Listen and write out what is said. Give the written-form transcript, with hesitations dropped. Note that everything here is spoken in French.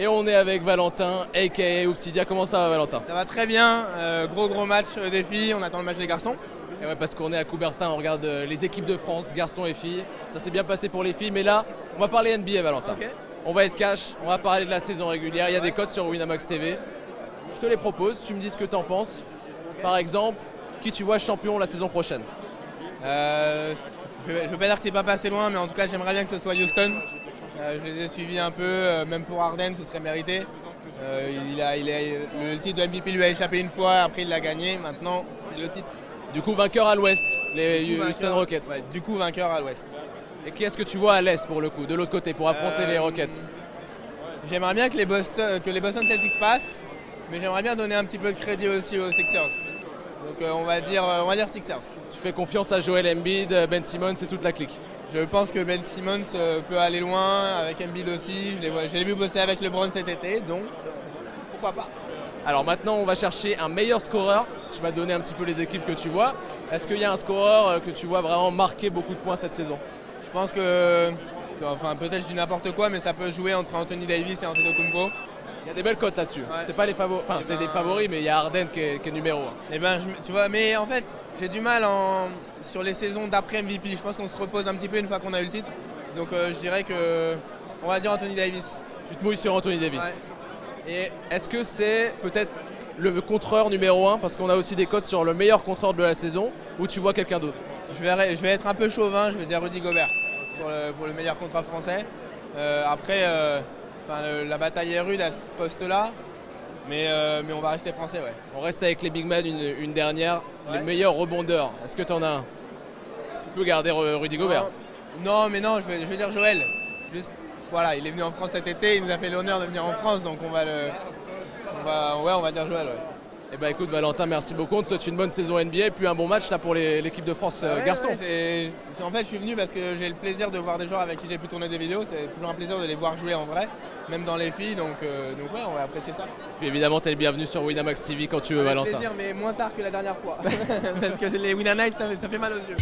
Et on est avec Valentin, aka Obsidia. Comment ça va, Valentin? Ça va très bien, gros match des filles, on attend le match des garçons. Et ouais, parce qu'on est à Coubertin, on regarde les équipes de France, garçons et filles. Ça s'est bien passé pour les filles, mais là, on va parler NBA, Valentin. Okay. On va être cash, on va parler de la saison régulière. Il y a des codes sur Winamax TV. Je te les propose, tu me dis ce que tu en penses. Par exemple, qui tu vois champion la saison prochaine? Je ne veux pas dire que c'est pas passé loin, mais en tout cas, j'aimerais bien que ce soit Houston. Je les ai suivis un peu, même pour Harden, ce serait mérité. Le titre de MVP lui a échappé une fois, après il l'a gagné. Maintenant, c'est le titre. Du coup, vainqueur à l'ouest, les Houston Rockets. Ouais, du coup, vainqueur à l'ouest. Et qui est-ce que tu vois à l'est pour le coup, de l'autre côté, pour affronter les Rockets? J'aimerais bien que les Boston Celtics passent, mais j'aimerais bien donner un petit peu de crédit aussi aux Sixers. Donc on va dire Sixers. Tu fais confiance à Joel Embiid, Ben Simmons et toute la clique? Je pense que Ben Simmons peut aller loin, avec Embiid aussi. Je l'ai vu bosser avec LeBron cet été, donc pourquoi pas. Alors maintenant, on va chercher un meilleur scoreur. Tu m'as donné un petit peu les équipes que tu vois. Est-ce qu'il y a un scoreur que tu vois vraiment marquer beaucoup de points cette saison? Je pense que, enfin peut-être je dis n'importe quoi, mais ça peut jouer entre Anthony Davis et Antetokounmpo. Il y a des belles cotes là-dessus. Ouais. C'est pas les favoris, enfin c'est des favoris, mais il y a Harden qui est numéro 1. Eh ben, tu vois, mais en fait, j'ai du mal sur les saisons d'après MVP. Je pense qu'on se repose un petit peu une fois qu'on a eu le titre. Donc je dirais que, on va dire Anthony Davis. Tu te mouilles sur Anthony Davis. Ouais. Et est-ce que c'est peut-être le contreur numéro 1, parce qu'on a aussi des cotes sur le meilleur contreur de la saison, ou tu vois quelqu'un d'autre? Je vais être un peu chauvin, je vais dire Rudy Gobert pour le meilleur contreur français. Après, la bataille est rude à ce poste-là, mais on va rester français. Ouais. On reste avec les big men une dernière, ouais. Les meilleurs rebondeurs. Est-ce que tu en as un? Tu peux garder Rudy Gobert. Non, mais non, je vais dire Joël. Juste, voilà, il est venu en France cet été, il nous a fait l'honneur de venir en France, donc on va dire Joël. Ouais. Eh ben écoute Valentin, merci beaucoup, on te souhaite une bonne saison NBA et puis un bon match là pour l'équipe de France garçons. Ouais, en fait je suis venu parce que j'ai le plaisir de voir des joueurs avec qui j'ai pu tourner des vidéos, c'est toujours un plaisir de les voir jouer en vrai, même dans les filles, donc ouais, on va apprécier ça. Puis évidemment tu es le bienvenu sur Winamax TV quand tu veux, Valentin. Avec plaisir, mais moins tard que la dernière fois, parce que les Winamax ça fait mal aux yeux.